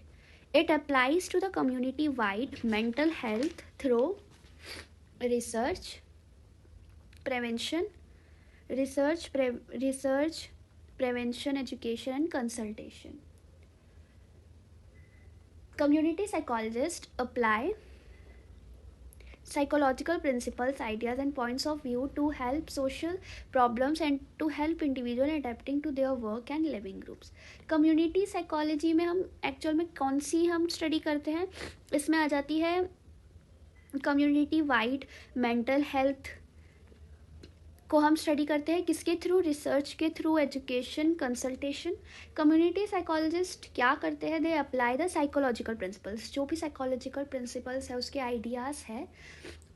It applies to the community-wide mental health through research, prevention, education and consultation. Community psychologists apply psychological principles, ideas and points of view to help social problems and to help individual adapting to their work and living groups. Community psychology में हम actual में कौन सी हम study करते हैं, इसमें आ जाती है कम्युनिटी वाइड मेंटल हेल्थ को हम स्टडी करते हैं, किसके थ्रू, रिसर्च के through, education, consultation. Community psychologist क्या करते हैं, they apply the psychological principles, जो भी साइकोलॉजिकल प्रिंसिपल्स है उसके आइडियाज़ है,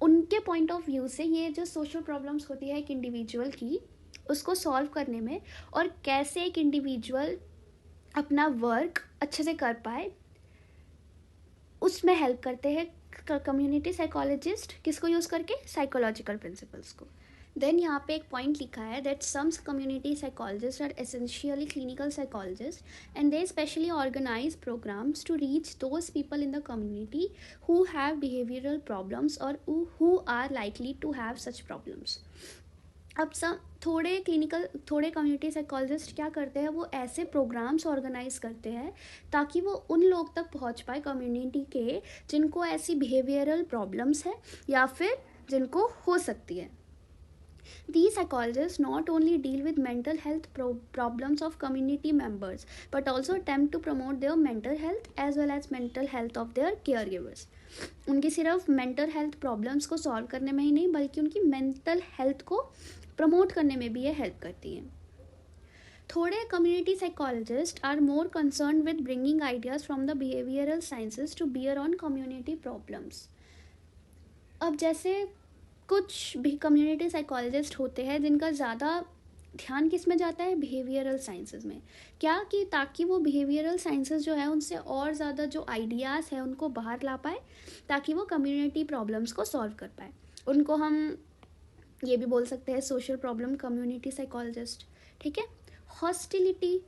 उनके पॉइंट ऑफ व्यू से ये जो सोशल प्रॉब्लम्स होती है एक इंडिविजुअल की, उसको सॉल्व करने में और कैसे एक इंडिविजुअल अपना वर्क अच्छे से कर पाए उसमें हेल्प करते हैं कम्युनिटी साइकोलॉजिस्ट. किसको यूज़ करके, साइकोलॉजिकल प्रिंसिपल्स को. देन यहाँ पे एक पॉइंट लिखा है that some community psychologist are essentially clinical psychologist and they specially organise programmes to reach those people in the community who have behavioural problems और who are likely to have such problems. अब थोड़े community psychologist क्या करते हैं, वो ऐसे programmes organise करते हैं ताकि वो उन लोग तक पहुंच पाए कम्युनिटी के जिनको ऐसी बिहेवियरल प्रॉब्लम्स है या फिर जिनको हो सकती है. These psychologists not only deal with mental health problems of community members but also attempt to promote their mental health as well as mental health of their caregivers. उनकी सिर्फ मेंटल हेल्थ प्रॉब्लम्स को solve करने में ही नहीं बल्कि उनकी mental health को promote करने में भी ये हेल्प करती हैं. थोड़े community psychologist are more concern with bringing ideas from the behavioural sciences to bear on community problems. अब जैसे कुछ भी कम्युनिटी साइकोलॉजिस्ट होते हैं जिनका ज़्यादा ध्यान किस में जाता है, बिहेवियरल साइंसेज में. क्या कि ताकि वो बिहेवियरल साइंसेज जो है उनसे और ज़्यादा जो आइडियाज़ है उनको बाहर ला पाए ताकि वो कम्युनिटी प्रॉब्लम्स को सॉल्व कर पाए. उनको हम ये भी बोल सकते हैं सोशल प्रॉब्लम कम्युनिटी साइकोलॉजिस्ट. ठीक है. Hostility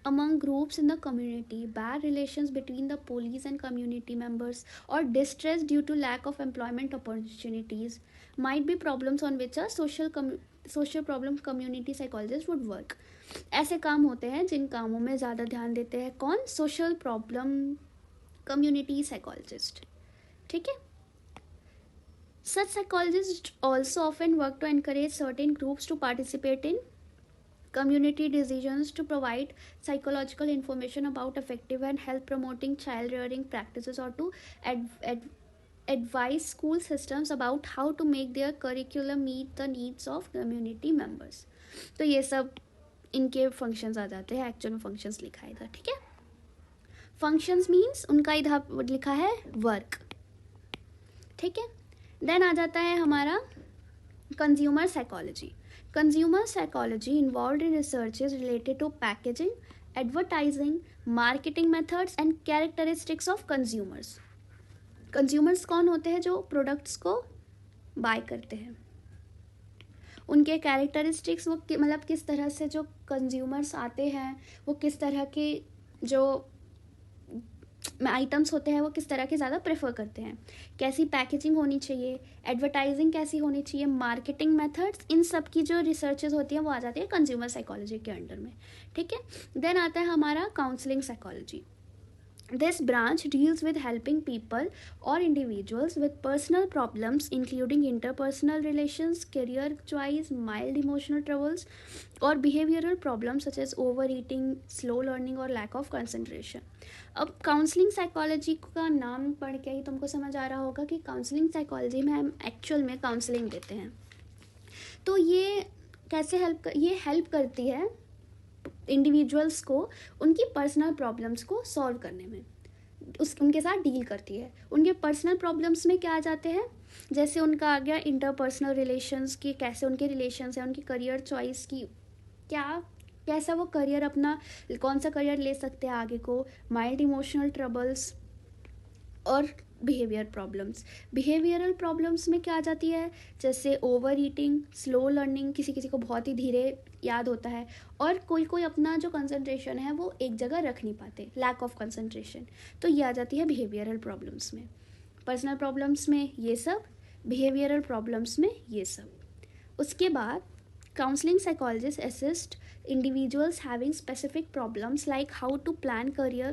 among groups in the community, bad relations between the police and community members, or distress due to lack of employment opportunities might be problems on which a social problem community psychologist would work. ऐसे काम होते हैं जिन कामों में ज़्यादा ध्यान देते हैं कौन, सोशल प्रॉब्लम कम्युनिटी साइकोलॉजिस्ट. ठीक है. Such psychologists also often work to encourage certain groups to participate in community decisions, to provide psychological information about effective and health promoting child rearing practices, or to advise school systems about how to make their curriculum meet the needs of community members. तो ये सब इनके functions आ जाते हैं. Actual में functions लिखा है इधर. ठीक है. फंक्शंस मीन्स उनका इधर लिखा है वर्क. ठीक है. देन आ जाता है हमारा consumer psychology. Consumer psychology involved in researches related to packaging, advertising, marketing methods and characteristics of consumers. Consumers कौन होते हैं, जो प्रोडक्ट्स को बाय करते हैं. उनके कैरेक्टरिस्टिक्स, वो मतलब किस तरह से जो कंज्यूमर्स आते हैं वो किस तरह के जो आइटम्स होते हैं वो किस तरह के ज़्यादा प्रेफर करते हैं, कैसी पैकेजिंग होनी चाहिए, एडवर्टाइजिंग कैसी होनी चाहिए, मार्केटिंग मेथड्स, इन सब की जो रिसर्चेज होती हैं वो आ जाती है कंज्यूमर साइकोलॉजी के अंडर में. ठीक है. देन आता है हमारा counselling psychology. This branch deals with helping people or individuals with personal problems including interpersonal relations, career choice, mild emotional troubles or behavioral problems such as overeating, slow learning or lack of concentration. अब counselling psychology का नाम पढ़ के ही तुमको समझ आ रहा होगा कि काउंसलिंग साइकोलॉजी में हम एक्चुअल में काउंसलिंग देते हैं. तो ये कैसे हेल्प करती है इंडिविजुअल्स को उनकी पर्सनल प्रॉब्लम्स को सॉल्व करने में, उनके साथ डील करती है. उनके पर्सनल प्रॉब्लम्स में क्या आ जाते हैं, जैसे उनका आ गया इंटरपर्सनल रिलेशंस की, कैसे उनके रिलेशंस हैं, उनकी करियर चॉइस की, कैसा वो करियर अपना कौन सा करियर ले सकते हैं आगे को, माइल्ड इमोशनल ट्रबल्स और बिहेवियरल प्रॉब्लम्स में क्या आ जाती है, जैसे ओवर ईटिंग, स्लो लर्निंग, किसी किसी को बहुत ही धीरे याद होता है और कोई अपना जो कंसंट्रेशन है वो एक जगह रख नहीं पाते, लैक ऑफ कंसंट्रेशन. तो ये आ जाती है बिहेवियरल प्रॉब्लम्स में. पर्सनल प्रॉब्लम्स में ये सब, बिहेवियरल प्रॉब्लम्स में ये सब. उसके बाद counselling psychologist assist individuals having specific problems like how to plan career,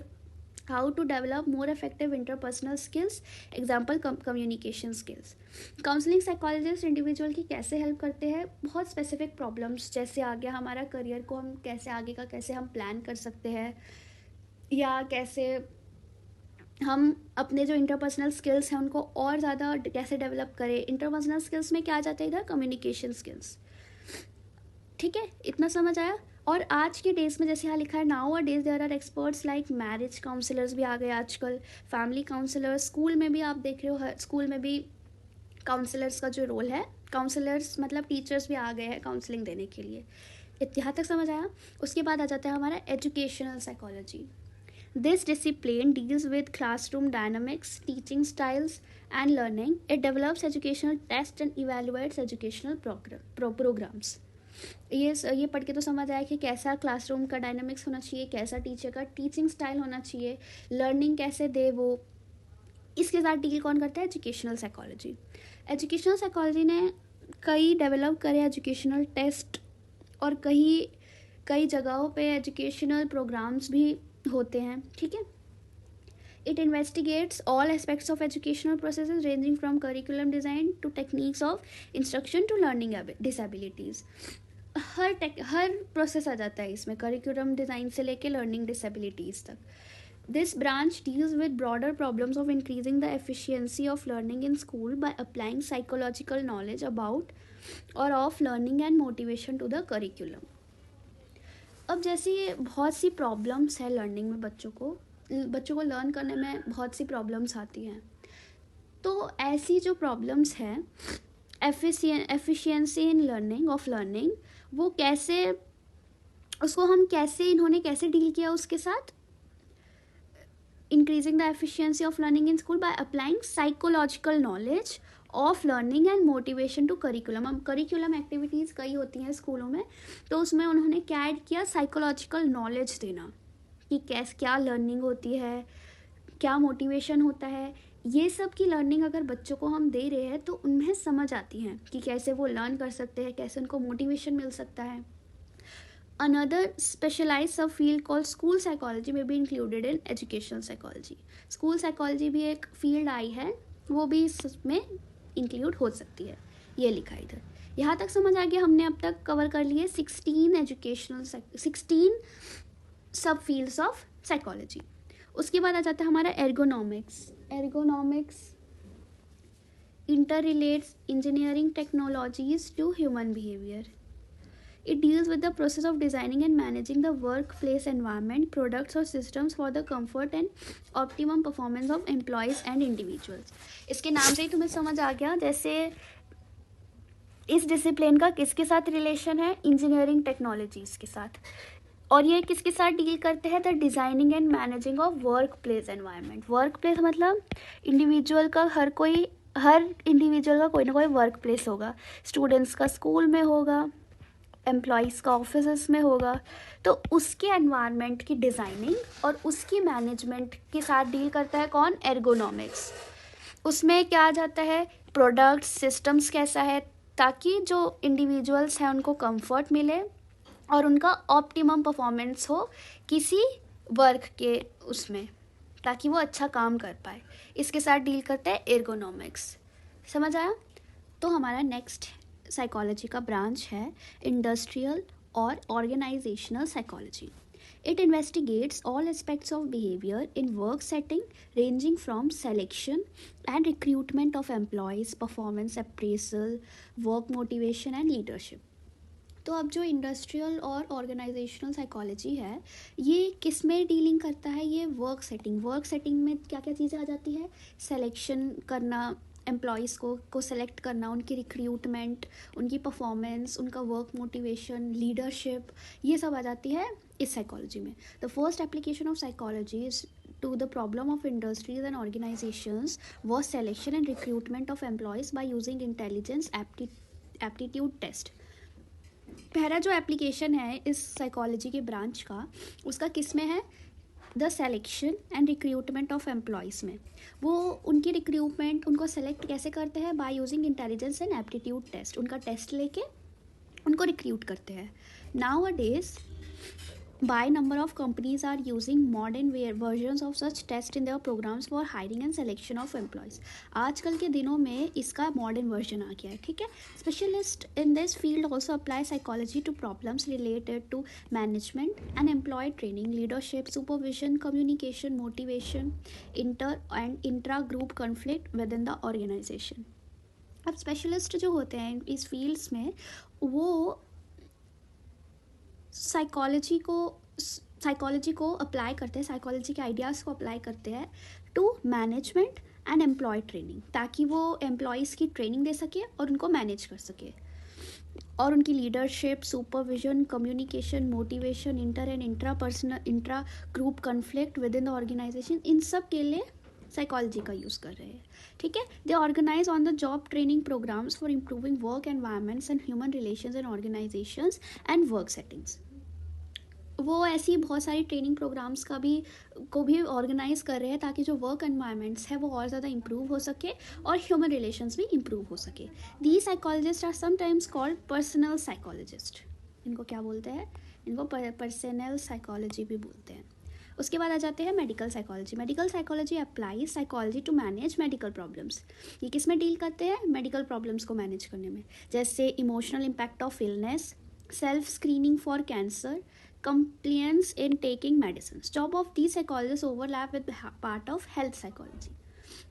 how to develop more effective interpersonal skills, example communication skills. Counselling psychologist individual की कैसे हेल्प करते हैं, बहुत स्पेसिफिक प्रॉब्लम्स, जैसे आ गया हमारा करियर को हम कैसे आगे का कैसे हम प्लान कर सकते हैं, या कैसे हम अपने जो इंटरपर्सनल स्किल्स हैं उनको और ज़्यादा कैसे डेवलप करें। इंटरपर्सनल स्किल्स में क्या आ जाता है इधर, कम्युनिकेशन स्किल्स। ठीक है, इतना समझ आया। और आज के डेज में जैसे यहाँ लिखा है, nowadays there are experts like marriage counsellors भी आ गए आजकल, फैमिली काउंसलर्स, स्कूल में भी आप देख रहे हो, हर स्कूल में भी काउंसलर्स का जो रोल है, काउंसलर्स मतलब टीचर्स भी आ गए हैं काउंसलिंग देने के लिए। यहाँ तक समझ आया। उसके बाद आ जाता है हमारा educational psychology. This discipline deals with classroom dynamics, teaching styles and learning. It develops educational test and evaluates educational programmes. ये पढ़ के तो समझ आया कि कैसा क्लासरूम का डायनामिक्स होना चाहिए, कैसा टीचर का टीचिंग स्टाइल होना चाहिए, लर्निंग कैसे दे वो। इसके साथ डील कौन करता है, एजुकेशनल साइकोलॉजी। एजुकेशनल साइकोलॉजी ने कई डेवलप करे एजुकेशनल टेस्ट, और कई जगहों पे एजुकेशनल प्रोग्राम्स भी होते हैं। ठीक है, it investigates all aspects of educational processes ranging from curriculum design to techniques of instruction to learning disabilities. हर प्रोसेस आ जाता है इसमें, करिकुलम डिज़ाइन से लेके लर्निंग डिसेबिलिटीज़ तक. This branch deals with broader problems of increasing the efficiency of learning in school by applying psychological knowledge about or of learning and motivation to the curriculum. अब जैसे ये बहुत सी problems है learning में, बच्चों को learn करने में बहुत सी प्रॉब्लम्स आती हैं. तो ऐसी जो प्रॉब्लम्स हैं, एफिशिएंसी इन लर्निंग, वो कैसे, उसको हम इन्होंने कैसे डील किया उसके साथ. Increasing the efficiency of learning in school by applying psychological knowledge of learning and motivation to curriculum. अब करिकुलम एक्टिविटीज़ कई होती हैं स्कूलों में, तो उसमें उन्होंने क्या ऐड किया, साइकोलॉजिकल नॉलेज देना कि क्या लर्निंग होती है, क्या मोटिवेशन होता है. ये सब की लर्निंग अगर बच्चों को हम दे रहे हैं तो उनमें समझ आती हैं कि कैसे वो लर्न कर सकते हैं, कैसे उनको मोटिवेशन मिल सकता है. Another specialized subfield called school psychology may be included in educational psychology. School psychology भी एक फील्ड आई है, वो भी इसमें इंक्लूड हो सकती है. ये लिखा इधर. यहाँ तक समझ आ गया. हमने अब तक कवर कर लिए 16 सब फील्ड्स ऑफ साइकोलॉजी. उसके बाद आ जाता है हमारा ergonomics interrelates engineering technologies to human behaviour. It deals with the process of designing and managing the workplace environment, products or systems for the comfort and optimum performance of employees and individuals. इसके नाम से ही तुम्हें समझ आ गया, जैसे इस discipline का किसके साथ रिलेशन है, इंजीनियरिंग टेक्नोलॉजीज के साथ. और ये किसके साथ डील करते हैं, the designing and managing of work place environment. Work place मतलब इंडिविजुअल का हर इंडिविजुअल का कोई ना कोई वर्क प्लेस होगा. स्टूडेंट्स का स्कूल में होगा, एम्प्लॉयज़ का ऑफिस में होगा. तो उसके एनवायरनमेंट की डिज़ाइनिंग और उसकी मैनेजमेंट के साथ डील करता है कौन, एर्गोनॉमिक्स. उसमें क्या आ जाता है, प्रोडक्ट्स, सिस्टम्स कैसा है, ताकि जो इंडिविजुअल्स हैं उनको कंफर्ट मिले और उनका ऑप्टिमम परफॉर्मेंस हो किसी वर्क के उसमें, ताकि वो अच्छा काम कर पाए. इसके साथ डील करता है एर्गोनॉमिक्स. समझ आया. तो हमारा नेक्स्ट साइकोलॉजी का ब्रांच है इंडस्ट्रियल और organisational psychology. It investigates all aspects of behaviour in work setting ranging from selection and recruitment of employees, performance appraisal, work motivation and leadership. तो अब जो इंडस्ट्रियल और ऑर्गेनाइजेशनल साइकोलॉजी है, ये किस में डीलिंग करता है, ये वर्क सेटिंग में क्या क्या चीज़ें आ जाती है, सेलेक्शन करना, एम्प्लॉयज़ को सेलेक्ट करना, उनकी रिक्रूटमेंट, उनकी परफॉर्मेंस, उनका वर्क मोटिवेशन, लीडरशिप, ये सब आ जाती है इस साइकोलॉजी में. The first application of psychology is to the problem of industries and organisations was selection and recruitment of employees by using intelligence aptitude test. पहला जो एप्लीकेशन है इस साइकोलॉजी के ब्रांच का, उसका किस में है, the selection and recruitment of employees में. वो उनकी रिक्रूटमेंट, उनको सेलेक्ट कैसे करते हैं, by using intelligence and aptitude test. उनका टेस्ट लेके उनको रिक्रूट करते हैं. Nowadays by number of companies are using modern versions of such test in their programs for hiring and selection of employees. आजकल के दिनों में इसका मॉडर्न वर्जन आ गया है, ठीक है. Specialist in this field also apply psychology to problems related to management and employee training, leadership, supervision, communication, motivation, inter and intra group conflict within the organisation. अब स्पेशलिस्ट जो होते हैं इस fields में वो साइकोलॉजी को apply करते हैं, साइकोलॉजी के आइडियाज़ को अप्लाई करते हैं to management and employee training, ताकि वो एम्प्लॉयज़ की ट्रेनिंग दे सके और उनको मैनेज कर सके, और उनकी leadership, supervision, communication, motivation, intra group conflict within the organisation, इन सब के लिए साइकोलॉजी का यूज़ कर रहे हैं, ठीक है. They organise on the job training programmes for improving work environments and human relations in organisations and work settings. वो ऐसी बहुत सारी ट्रेनिंग प्रोग्राम्स को भी ऑर्गेनाइज कर रहे हैं ताकि जो वर्क एनवायरनमेंट्स है वो और ज़्यादा इंप्रूव हो सके और ह्यूमन रिलेशंस भी इंप्रूव हो सके. The psychologist are sometimes called personnel psychologist. इनको क्या बोलते हैं? इनको पर्सनल साइकोलॉजी भी बोलते हैं. उसके बाद आ जाते हैं medical psychology. Medical psychology apply psychology to manage medical problems. ये किस में डील करते हैं? मेडिकल प्रॉब्लम्स को मैनेज करने में, जैसे emotional impact of illness, self screening for cancer, compliance in taking medicines. Job of these psychologists overlap with part of health psychology.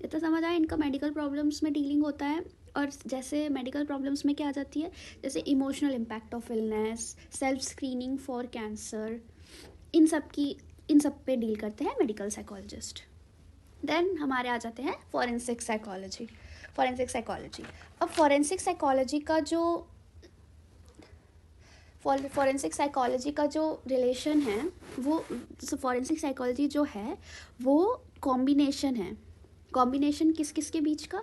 इतना समझ आया, इनका मेडिकल प्रॉब्लम्स में डीलिंग होता है. और जैसे मेडिकल प्रॉब्लम्स में क्या आ जाती है, जैसे emotional impact of illness, self screening for cancer, इन सब पे डील करते हैं मेडिकल साइकोलॉजिस्ट. देन हमारे आ जाते हैं फॉरेंसिक साइकोलॉजी. अब फॉरेंसिक साइकोलॉजी का जो रिलेशन है वो फॉरेंसिक साइकोलॉजी जो है वो कॉम्बिनेशन है. कॉम्बिनेशन किस किस के बीच का?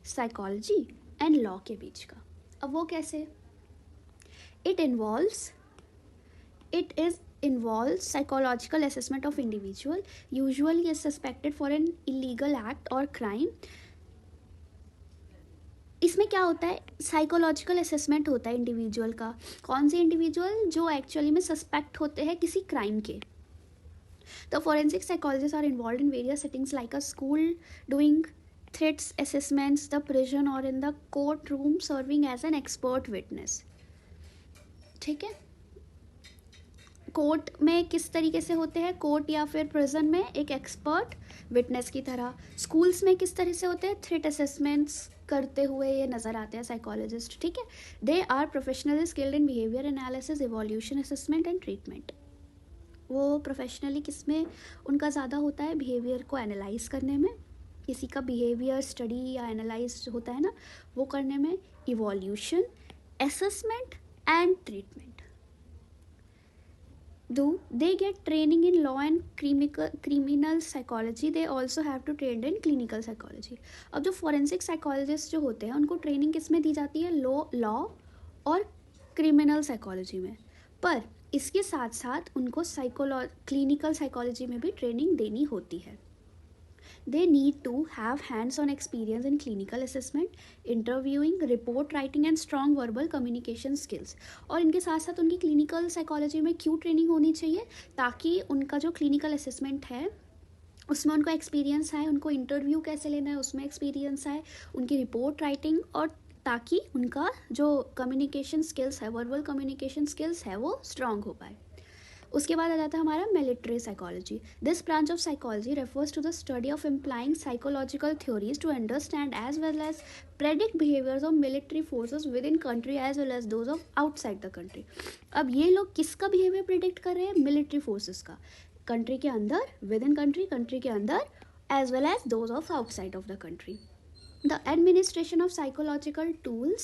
साइकोलॉजी एंड लॉ के बीच का. अब वो कैसे? It involves psychological assessment of individual, usually is suspected for an illegal act or crime. इसमें क्या होता है? साइकोलॉजिकल असेसमेंट होता है इंडिविजुअल का. कौन से इंडिविजुअल? जो एक्चुअली में सस्पेक्ट होते हैं किसी क्राइम के. The forensic psychologists are involved in various settings like a school, doing threats assessments, the prison और in the court room, serving as an expert witness. ठीक है. कोर्ट में किस तरीके से होते हैं? कोर्ट या फिर प्रिजन में एक एक्सपर्ट विटनेस की तरह. स्कूल्स में किस तरह से होते हैं? थ्रेट असेसमेंट्स करते हुए ये नज़र आते हैं साइकोलॉजिस्ट. ठीक है. They are professionally skilled in behaviour analysis, evolution assessment and treatment. वो प्रोफेशनली किस में उनका ज़्यादा होता है? बिहेवियर को एनालाइज करने में, किसी का बिहेवियर स्टडी या एनालाइज होता है ना, वो करने में. Evolution, assessment and treatment. Though they get training in law and criminal psychology, they also have to train in clinical psychology. अब जो forensic psychologist जो होते हैं उनको ट्रेनिंग किस में दी जाती है? लॉ और क्रिमिनल साइकोलॉजी में. पर इसके साथ साथ उनको क्लिनिकल साइकोलॉजी में भी ट्रेनिंग देनी होती है. They need to have hands-on experience in clinical assessment, interviewing, report writing and strong verbal communication skills. और इनके साथ साथ उनकी क्लिनिकल साइकोलॉजी में क्यों ट्रेनिंग होनी चाहिए? ताकि उनका जो क्लिनिकल असेसमेंट है उसमें उनको एक्सपीरियंस आए, उनको इंटरव्यू कैसे लेना है उसमें एक्सपीरियंस आए, उनकी रिपोर्ट राइटिंग, और ताकि उनका जो कम्युनिकेशन स्किल्स है, वर्बल कम्युनिकेशन स्किल्स है, वो स्ट्रांग हो पाए. उसके बाद आ जाता है हमारा military psychology. This branch of psychology refers to the study of implying psychological theories to understand as well as predict behaviours of military forces within country as well as those of outside the country. अब ये लोग किसका behaviour predict कर रहे हैं? Military forces का. Country के अंदर, विद इन कंट्री, कंट्री के अंदर, as well as those of outside of the country. The administration of psychological tools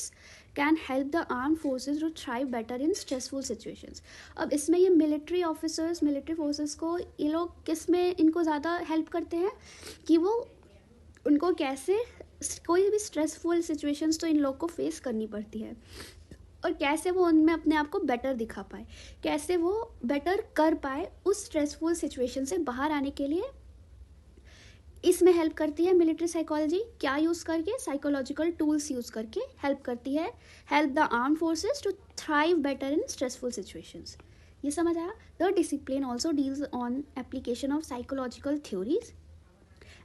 can help the armed forces to thrive better in stressful situations. अब इसमें ये military officers, military forces को ये लोग किस में इनको ज़्यादा हेल्प करते हैं कि वो उनको कैसे कोई भी स्ट्रेसफुल सिचुएशंस तो इन लोग को फेस करनी पड़ती है और कैसे वो उनमें अपने आप को बेटर दिखा पाए, कैसे वो बेटर कर पाए उस स्ट्रेसफुल सिचुएशन से बाहर आने के लिए. इसमें हेल्प करती है मिलिट्री साइकोलॉजी. क्या यूज़ करके? साइकोलॉजिकल टूल्स यूज़ करके हेल्प करती है. Help the arm forces to thrive better in stressful situations. ये समझ आया. The discipline also deals on application of psychological theories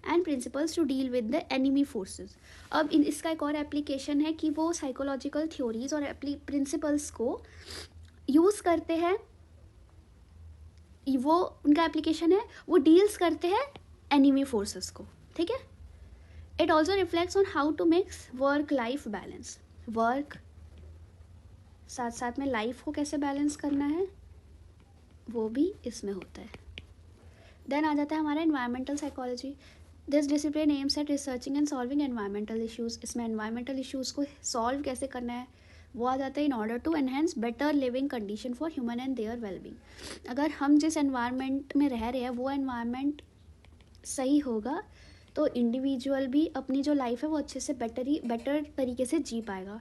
and principles to deal with the enemy forces. अब इसका एक और एप्लीकेशन है कि वो साइकोलॉजिकल थ्योरीज और प्रिंसिपल्स को यूज़ करते हैं. वो उनका एप्लीकेशन है, वो डील्स करते हैं एनिमी फोर्सेस को. ठीक है. It also reflects on how to makes work life balance. Work साथ साथ में लाइफ को कैसे बैलेंस करना है वो भी इसमें होता है. देन आ जाता है हमारा environmental psychology. This discipline aims at researching and solving environmental issues. इसमें एनवायरमेंटल इश्यूज़ को सॉल्व कैसे करना है वो आ जाता है. In order to enhance better living condition for human and their wellbeing. अगर हम जिस एनवायरनमेंट में रह रहे हैं वो एनवायरनमेंट सही होगा तो इंडिविजुअल भी अपनी जो लाइफ है वो अच्छे से बेटर तरीके से जी पाएगा.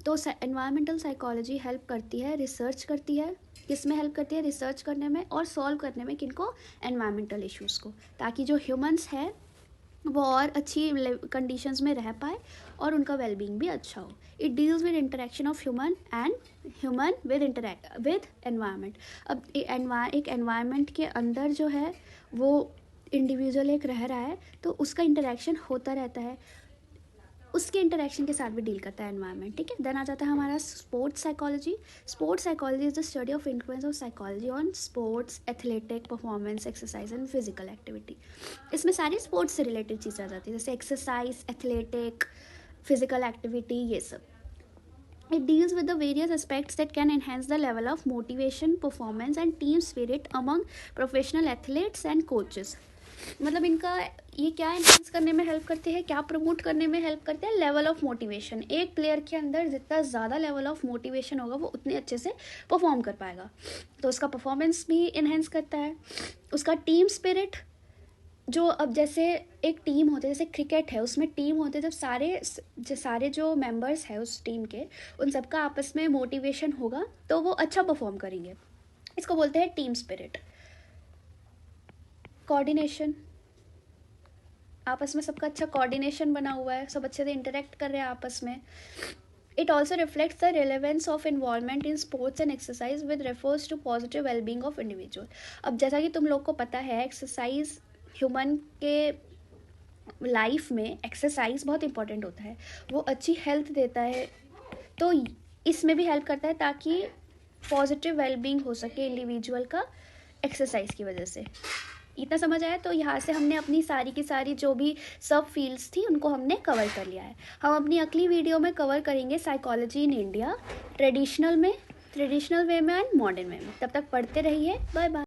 तो एनवायरमेंटल साइकोलॉजी हेल्प करती है, रिसर्च करती है. किसमें हेल्प करती है? रिसर्च करने में और सॉल्व करने में. किनको? एनवायरमेंटल इश्यूज़ को, ताकि जो ह्यूमंस है वो और अच्छी कंडीशंस में रह पाए और उनका वेलबींग भी अच्छा हो. It deals with interaction of human and human with environment. अब एक एनवायरनमेंट के अंदर जो है वो इंडिविजुअल एक रह रहा है तो उसका इंटरेक्शन होता रहता है, उसके इंटरेक्शन के साथ भी डील करता है एनवायरनमेंट. ठीक है. देन आ जाता है हमारा sports psychology. Sports psychology is the study of influence of psychology on sports, athletic performance, exercise and physical activity. इसमें सारी स्पोर्ट्स से रिलेटेड चीज़ें आ जाती है, जैसे एक्सरसाइज, एथलेटिक, फिजिकल एक्टिविटी, ये सब. It deals with the various aspects that can enhance the level of motivation, performance and team spirit among professional athletes and coaches. मतलब इनका ये क्या एनहांस करने में हेल्प करते हैं, क्या प्रमोट करने में हेल्प करते हैं? Level of motivation. एक प्लेयर के अंदर जितना ज़्यादा लेवल ऑफ मोटिवेशन होगा वो उतने अच्छे से परफॉर्म कर पाएगा, तो उसका परफॉर्मेंस भी इन्हेंस करता है. उसका टीम स्पिरिट, जो अब जैसे एक टीम होती है, जैसे क्रिकेट है उसमें टीम होते हैं, जब सारे जो मेंबर्स हैं उस टीम के उन सबका आपस में मोटिवेशन होगा तो वो अच्छा परफॉर्म करेंगे. इसको बोलते हैं टीम स्पिरिट. कोऑर्डिनेशन, आपस में सबका अच्छा कोऑर्डिनेशन बना हुआ है, सब अच्छे से इंटरेक्ट कर रहे हैं आपस में. It also reflects the relevance of involvement in sports and exercise with refers to positive wellbeing of individual. अब जैसा कि तुम लोग को पता है एक्सरसाइज ह्यूमन के लाइफ में एक्सरसाइज बहुत इंपॉर्टेंट होता है, वो अच्छी हेल्थ देता है, तो इसमें भी हेल्प करता है ताकि पॉजिटिव वेलबींग हो सके इंडिविजुअल का एक्सरसाइज की वजह से. इतना समझ आया? तो यहाँ से हमने अपनी सारी की सारी जो भी सब फील्ड्स थी उनको हमने कवर कर लिया है. हम अपनी अगली वीडियो में कवर करेंगे psychology in India, traditional way में एंड मॉडर्न वे में. तब तक पढ़ते रहिए. Bye bye.